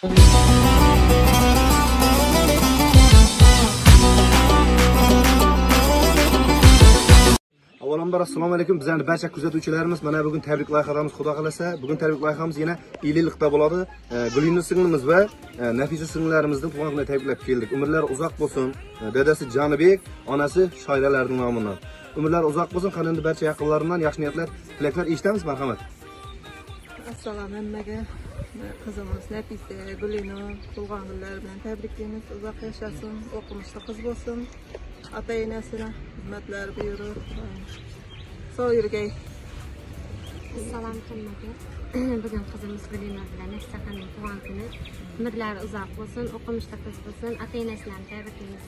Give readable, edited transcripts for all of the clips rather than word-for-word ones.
Avvalambor assalomu alaykum. Bizlarning barcha kuzatuvchilarimiz mana bugun tabrik loyihamiz xudo xolasa. Bugun tabrik loyihamiz yana 50 yillikda bo'ladi. Gulnur singlimiz va Nafisa singlarimizning tug'ilgan kunini tabriklab keldik. Umrlari uzoq bo'lsin. Dadasi Jonibek, onasi Shoiralarning nomidan. Umrlari uzoq bo'lsin. Qanday barcha yaqinlarimdan yaxshi niyatlar, tilaklar eshitamiz, marhamat. Assalomu hammaga. Qizimiz Nafisa, Gulnur tug'ilgan kunlari bilan tabriklaymiz. Uzoq yashasin, o'qimishda qiz bo'lsin. Ota-onasini xizmatlari buyurur. Sog' yurgay. Assalomu alaykum. Bugun qizimiz Gulnur bilan Nafisa xonimning tug'ilgan kuni. Umrlari uzoq bo'lsin, o'qimishda qiz bo'lsin. Ota-onasidan tabriklaymiz.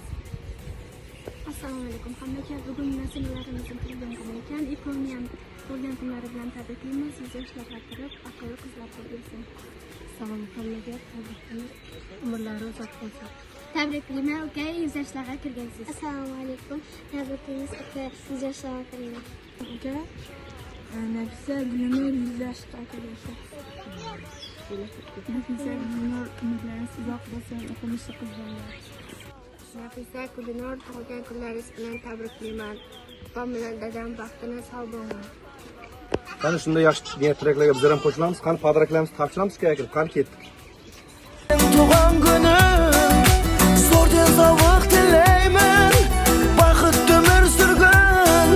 Assalomu alaykum hammaga. Bugun nasimalarimizning tug'ilgan kuni ekan. Ikkovini ham tug'ilgan kunlari bilan tabriklaymiz. 100 yoshlarga kirib, aqlli qizlar bo'lsin. Assalomu hammaga. Tabriklaymiz. Umrlari uzoq bo'lsin. Tabriklayman uka, 100 yoshlarga kirgansiz. Assalomu alaykum. Tabriklaymiz uka, 100 yoshlarga kirgan. Uka, Nafisa Gulnur 100 yoshga kirgan. Nafisa Gulnur umrlaringiz uzoq bo'lsin, o'qimishda qiz bo'lsin. Nafisa Gulnur tug'ilgan kunlaringiz bilan tabriklayman. Opam bilan dadam baxtini sog' bo'lsin. Qani shunday yaxshi niyat tilaklarga bizlar ham qo'shilamiz. Qani padraklarimizni topshiramiz kerak, qani ketdik. Tug'an kuni zo'r tezroq tilayman, baxt umr surgan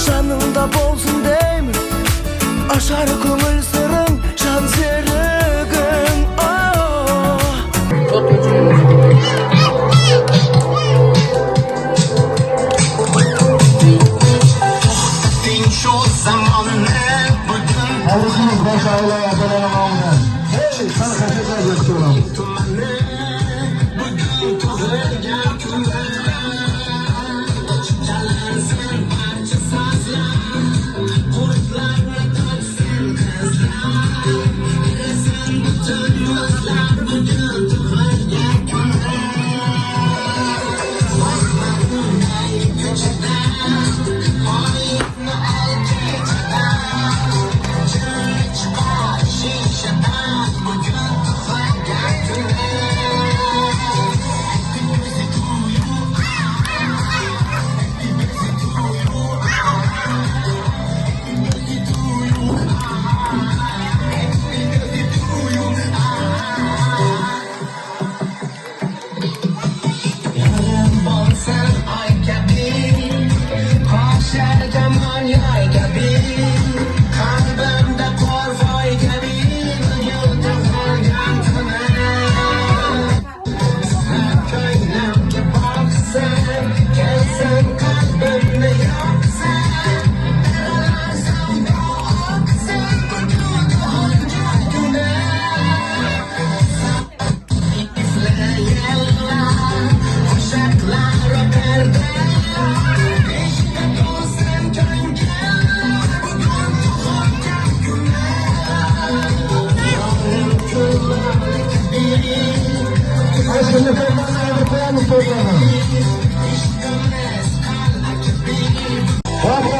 shaningda bo'lsin deyman, oshar ko'ngil siring shan serigim. Şu zamanını bugün Alışınız baş aile yapaları namına. Hey, sana kaçacak yakıyorum. tumanı bugün tug'ilgan kunlar chalansın barcha sazlar qo'riqlarni topsin qizlar esin butun yo'llar bugün tug'ilgan kunlar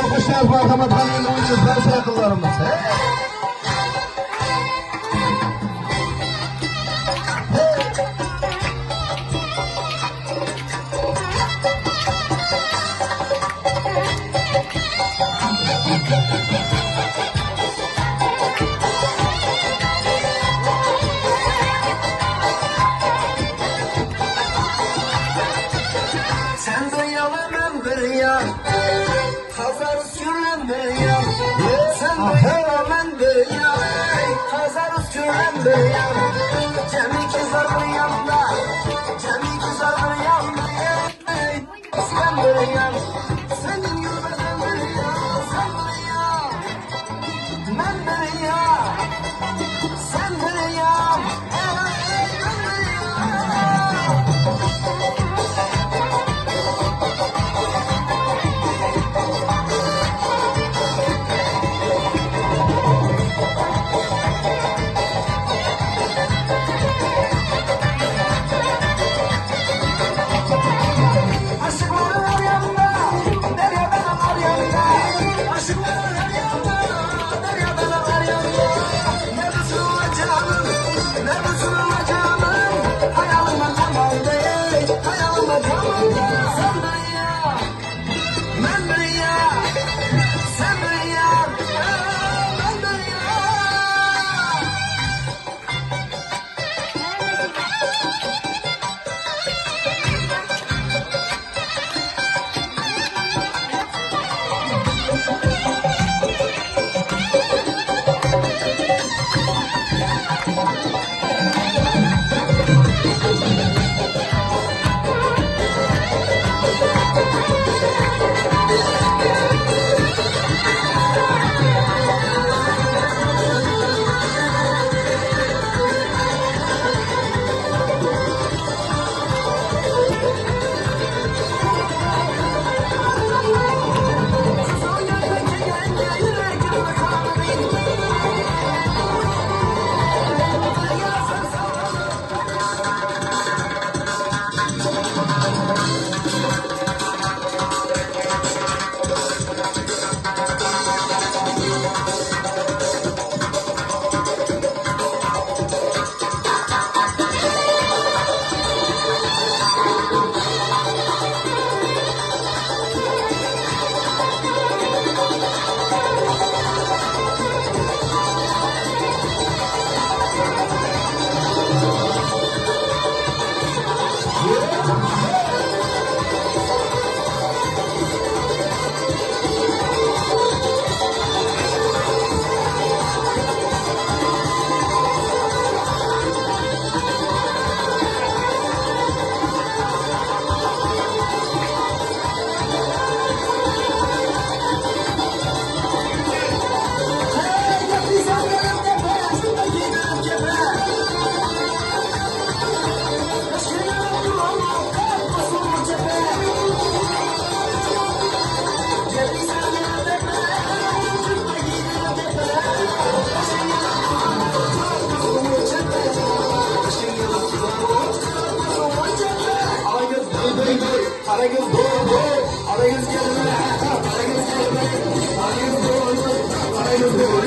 Alkışlar marhamat hanımın oyuncu barcha yaqinlarimiz. Sen de yalanın bir yan, hazar süren bir yan. Sen de yalanın bir yan, hazar süren bir yan. Cemi kızar bir yanda, cemi kızar bir yanda. Sen bir yan, senin yüreğin bir yan, sen bir yan. Ben bir yan, sen bir yan. Karagöz doğru. Karagöz gelme. Karagöz gelme. Karagöz doğru. Karagöz doğru.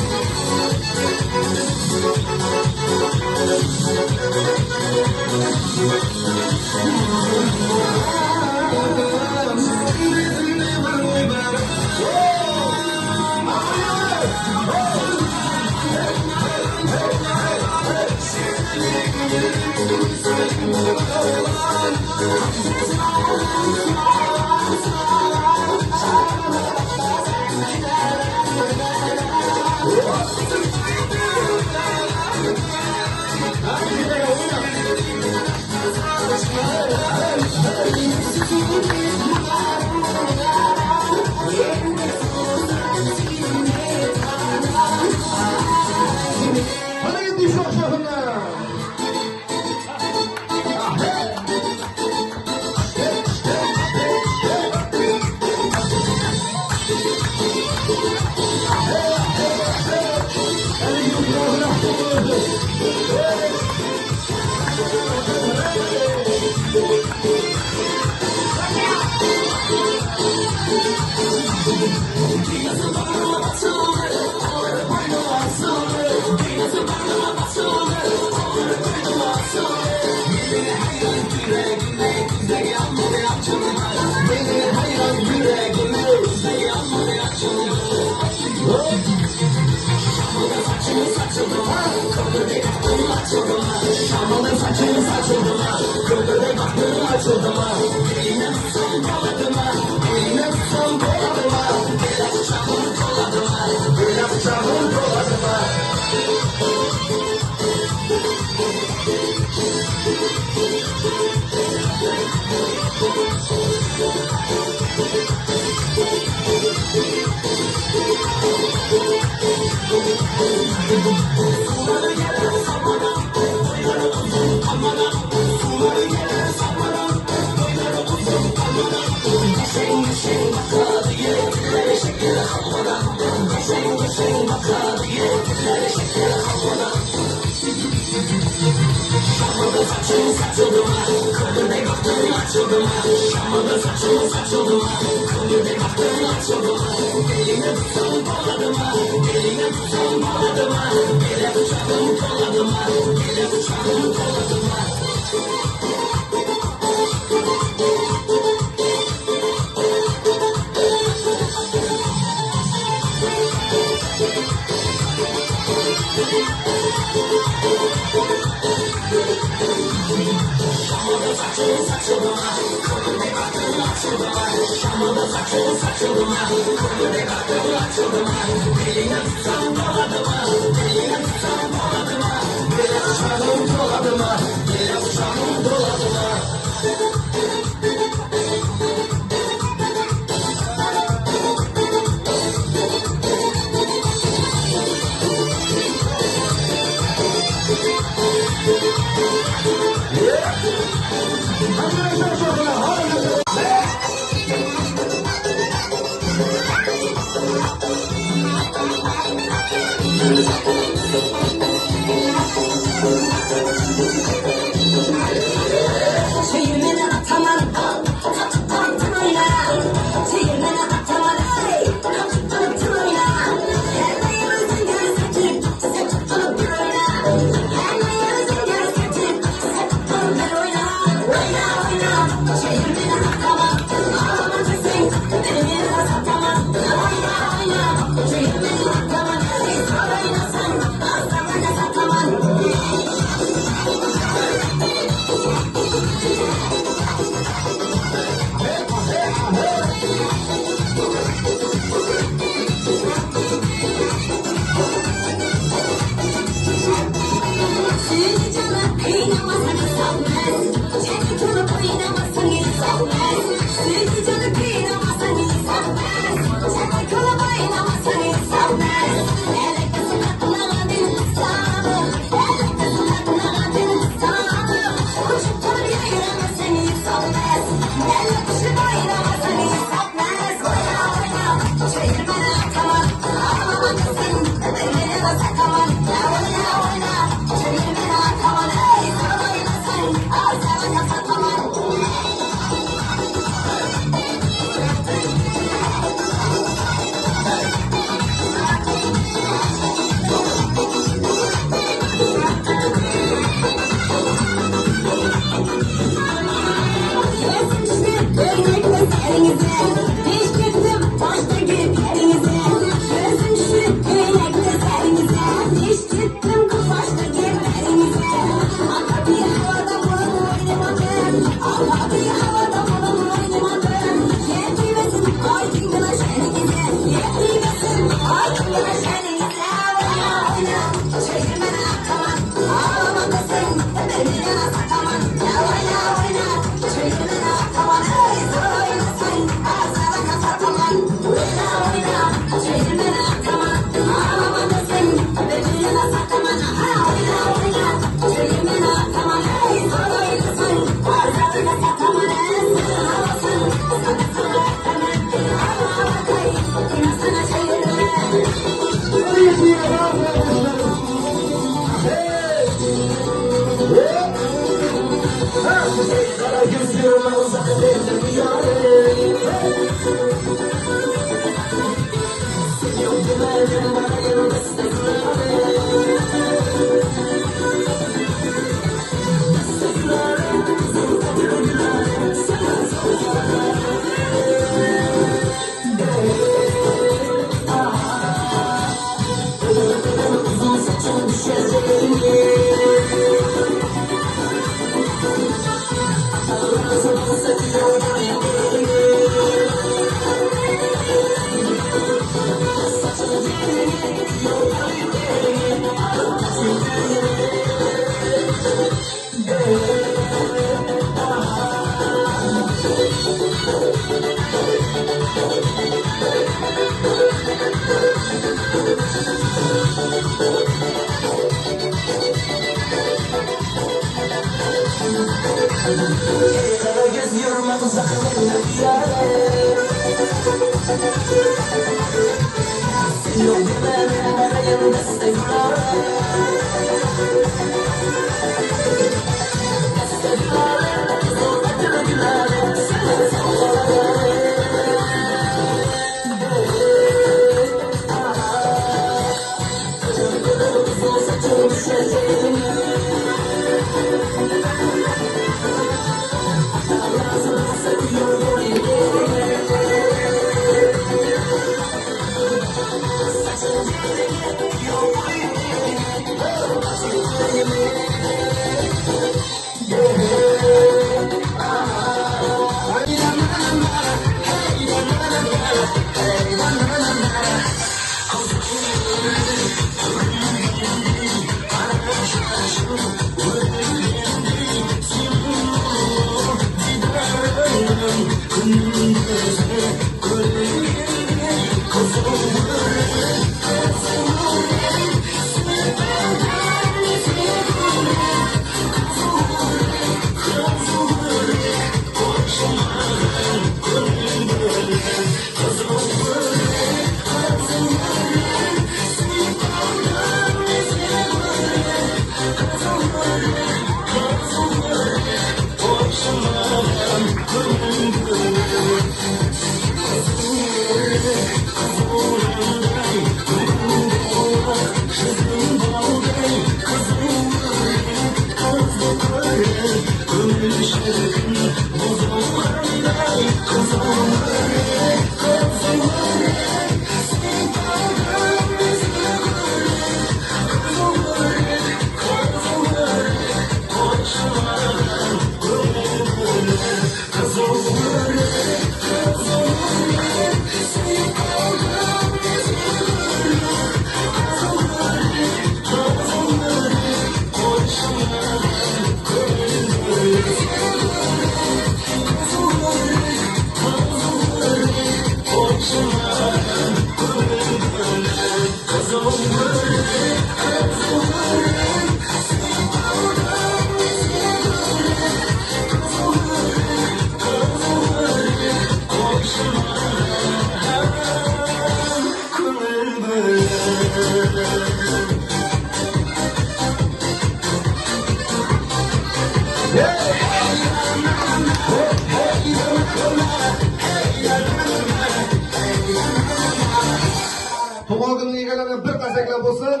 Tug'an kunini egalariga bir qasaklab bo'lsin.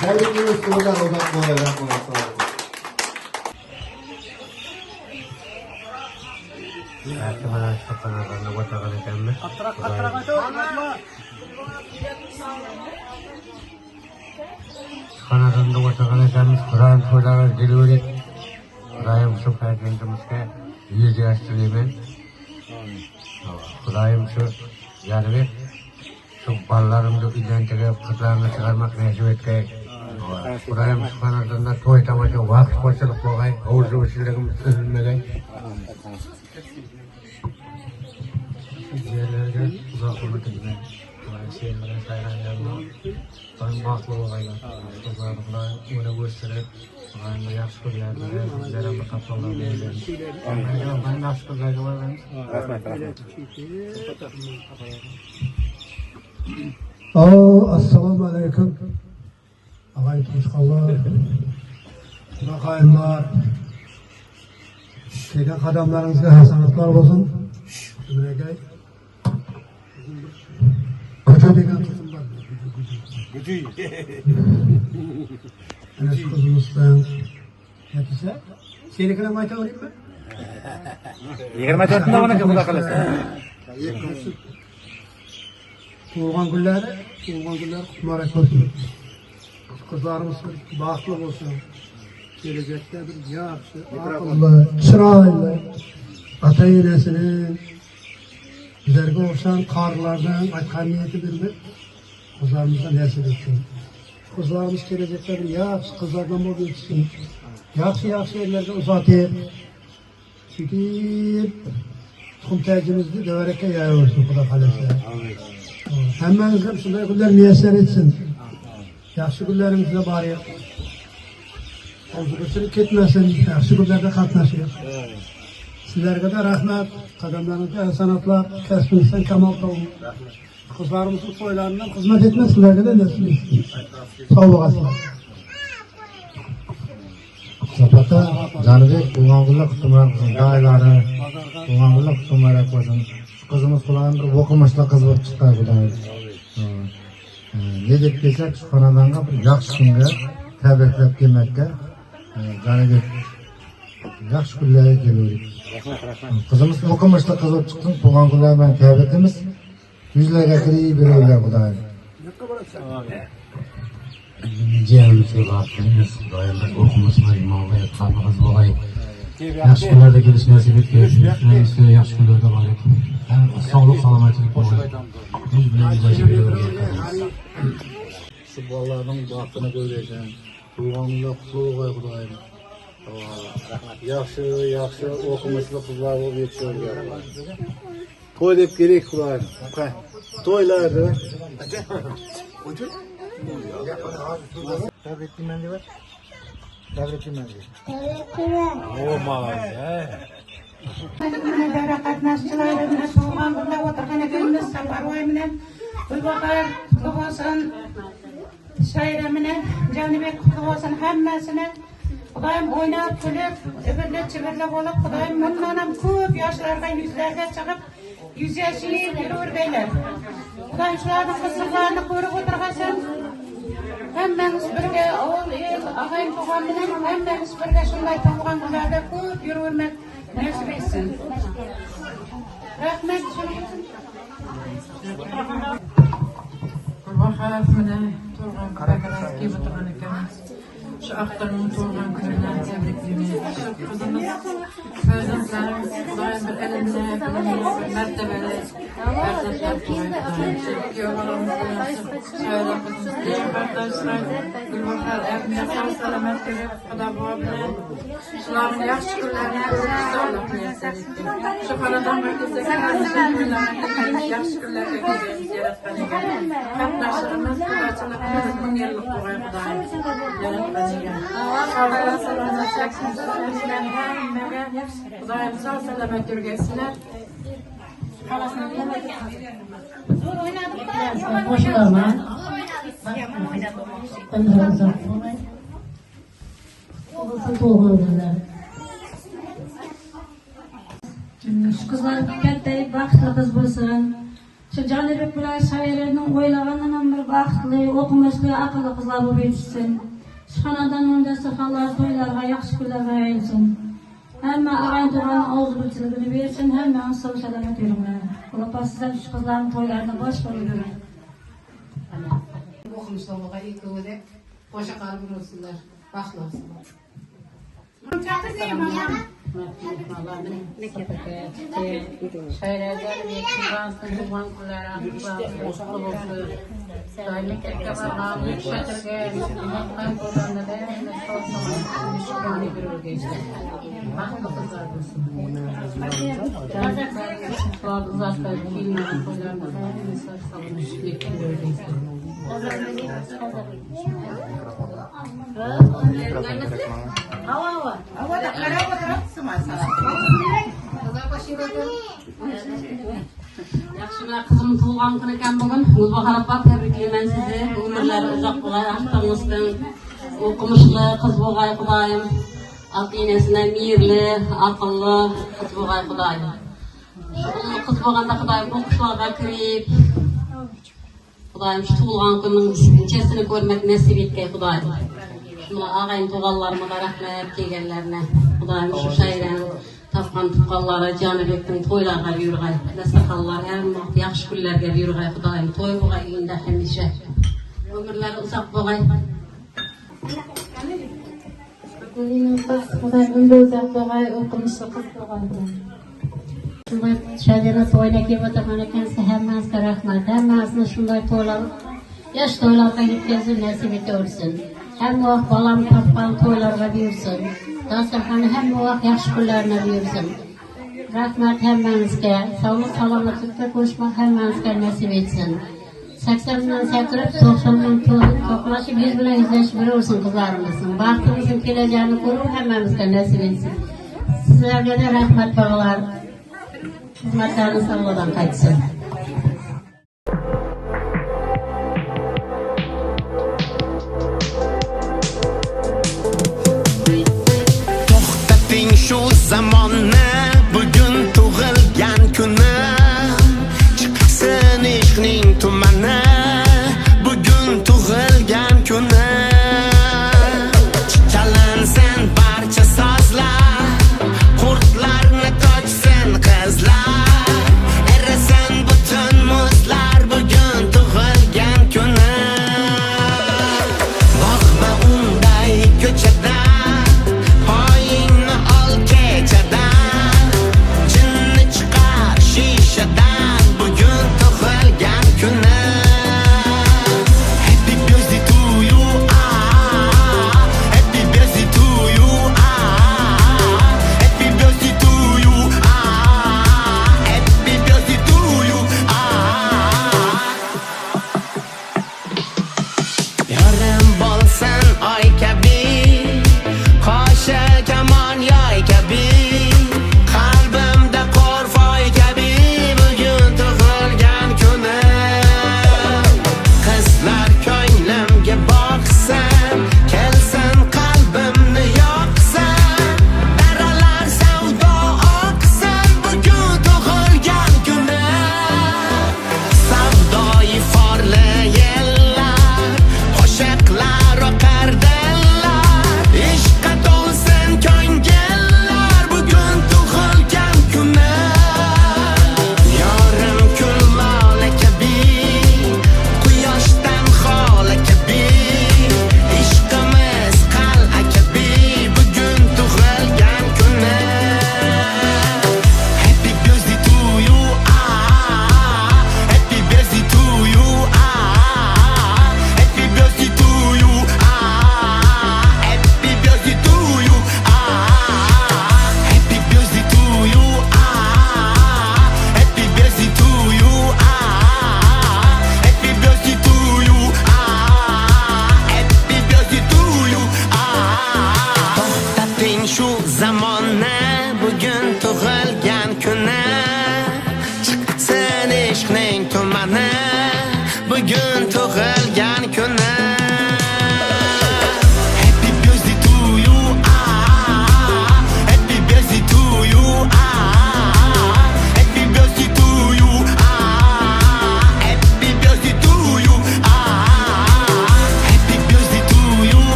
Tabriklaymiz, qo'ldan uzoq bo'ladi. Rahmat. Xonadonda o'tirgan ekanmiz, Qur'on to'ylari delivery. Xudoyim shu farzandimizga yuz yosh tilayman. Xudoyim shu yarbi shu bolalarimni uylantirib, qizlarni chiqarmoq nasib etgay. Xudoyim shu xonadonda to'y tomosha vaqt qo'shilib bo'lg'ay, ovuzuvchiligimiz sezilmagay. Yerlarga uzoq umr tilayman. Sen bilan saylanganman. Ben baxtlı olayım. Kızlarımla ona gösterip, ben yaxşı kızlarımla, bizlerimle kapsalarını eylerim. Ben yaxşı kızlarımla varım. Assalamu alaikum. Ağay Tuşkallar, Bakayımlar, şeyden kadamlarınızga hasanatlar olsun. Ümregay. Koca degen kızım var. Enes kızımızdan yetişe. Senikine mayta olayım mı? 24'ünde bana Xudo qalasa. Tuğan günleri mübarek olsun. Kızlarımız bağlı olsun. Gelecekte bir yaxşı, akıllı, çıraylı, ata-enesinin bizlerge olsan karlardan aytkan niyeti bilmek kızlarımızdan nesil etsin. Kızlarımız gelecekte bir yaxşı kızlardan bol yetişsin. Yaxşı yerlerde uzatayım. Çünkü tukum tercihimizde dövereke yayılsın Xudo qalasa. Hemmenizden şunday günler müyesser etsin. Yaxşı günlerimizde bari. Olduqçılık ketmesin, yaxşı günlerde katlaşıyor. Sizlerge de rahmet, kadınlarınızda sanatlar, kesminizden kemal kavun. Kızlarımızın soylarından hizmet etmez, sizlerge de nesil etsin. Sağ olasın. Zapata, Canibek, Uğangulluk kutumlarımızın dayıları, Uğangulluk kutumları koysun. Kızımız kulağın bir okumışla kız болып çıktı Xudoyim. Ne dep kelsek, şu xonadonga bir yaxshi kunga tabriklab kelmakka Canibek yaxshi kunlarga keldik. Kızımız okumışla kız болып çıksın, tuğan kunlar bilan tabriklaymiz. Yuzlarga kirib beringlar Xudoyim. Ciğerimizga baxtimiz, Xudoyim biz o'qimizga imoga yetganimiz bo'laylik. Yaxshi kunlarda kelish nasib etgan, yaxshi kunlarda bo'laylik. Sog'lik, salomatlik bo'laylik. Biz bilan Şu bolalarning baxtini ko'raysan. Tuğanlar qutlug' qo'y Xudoyim. Yaxshi o'qimishli qizlar bo'lib yetishinglar. to'y deb kerak xudoyim. To'ylarni tabriklayman deb. Tabriklayman deb. Mana qatnashchilarimiz bo'lgan burada o'tirgan ekanmiz. Safarvoy bilan Gulbahor Qutlug'osin, Shayra bilan Jonibek Qutlug'osin hammasini Xudoyim o'ynab, kulib, ibirlab bo'lib, Xudoyim bundan ham ko'p yoshlarga yuzlarga chiqib, 100 yoshli yuraverganlar. Xudoyim shularning qizliqlarini ko'rib o'tirgansin. Hammamiz birga o'g'il, el, og'ayni tug'an bilan hammamiz birga shunday tug'an kunlarda ko'p yuravermak nasib etsin. Rahmat. Gulbahor bilan tug'an kunlarga kelib o'tirgan ekanmiz. Şu aktarımın doğulan gününden tebrikliyoruz. Şu kızımız, farzandlarımız, daim bir elimizde, mertebeli, farzandlar koyuyorlar. Şu yollarımızda nasıl, şöyle kızımız, diğer kardeşler, Gülbahor evinde sağ selamet görüp, Xudo bilen, şuların yaxshi kunlarini hepsi Allah'ın yassar etdi. Şu paradan merkezdeki kardeşlerimiz yaxshi kunlarga kelgeniz yaratgan ekan. Qatnashlarimiz, Xudochiligimiz, ming yillik bo'lgan Xudoyim yaratgan. Sağlığa selamet çeksinler. Xudoyim sağ selamet yurgansinlar. Qo'shilaman. Shu qizlar katta baxtli qiz bo'lsin. Shu Jonibek bilan Shayraning o'ylaganidan ham bir baxtli, o'qimishli, aqlli qizlar bo'lib yetishsin. Xonadonning dasturxonlari to'ylarga, yaxshi kunlarga aylansin. Hamma og'ay tug'an og'zbuchiligini bersin, hammamiz sog' salomat yuringlar. Xudo sizlar shu qizlarning to'ylarini boshqarib yuring. O'qimishlarga ikkovi qo'sha qalbi bo'lsinlar, baxtli bo'lsinlar. Shayrada yetkigan tug'an kunlari boshqa bo'lsin. Daimlik ekkabarlar, yükseltirge, mutlaka kullanıda, müşkülani bir örgeyse. Bakma kızlar olsun. Bazı uzakta filmlerin koylarında da mesaj savunuşluk bir örgeyse. Yaxşılar kızım tuğan günü ekan bugün. Gulbahor opa tebriklayman sizni. Umrlari uzoq bo'lay, aqlingizdan o'qimishli qiz bo'lg'ay Xudoyim. Ota-onasine mehirli, aqlli qiz bo'lg'ay Xudoyim. Shu qiz bo'lganda Xudoyim o'qishlarga kirib, Xudoyim shu tug'ilgan kunning kechasini ko'rmak nasib etgay Xudoyim. Shuna og'ayni tug'anlarimga rahmat kelganlarine. Xudoyim shu Shayrani topgan tuqqanlari Jonibekning to'ylarga yurg'ay, dasturxonlar ham yaxshi kunlarga yurg'ay Xudoyim. To'y bo'lg'ay uyda hamisha. Umrlari uzoq bo'lg'ay. Xudoyim umri uzoq bo'lg'ay, o'qimishli qiz bo'lg'ay. Shunday Shayra to'yga kelib o'tirgan ekansiz, hammangizga rahmat. Hammasini shunday to'ylar, yosh to'ylarga yetkazib nasib etaversin. Hamma vaqt bolam topgan to'ylarga buyursin. Dasturxonni hamma vaqt yaxshi kunlarni buyursin. Rahmat hammangizga. Sog'lik salomatlikda ko'rishmoq hammangizga nasib etsin. 80 bilan sakrab, 90 bilan to'qnashib, 100 bilan yuzlashib yuraversin qizlarimizning. Baxtimizning kelajagini ko'rib hammamizga nasib etsin. Sizlarga da rahmat bog'lar. Xizmatlarni sog'liqdan qaytsin. To'xtating shu zamonni, bugun tug'ilgan kuni.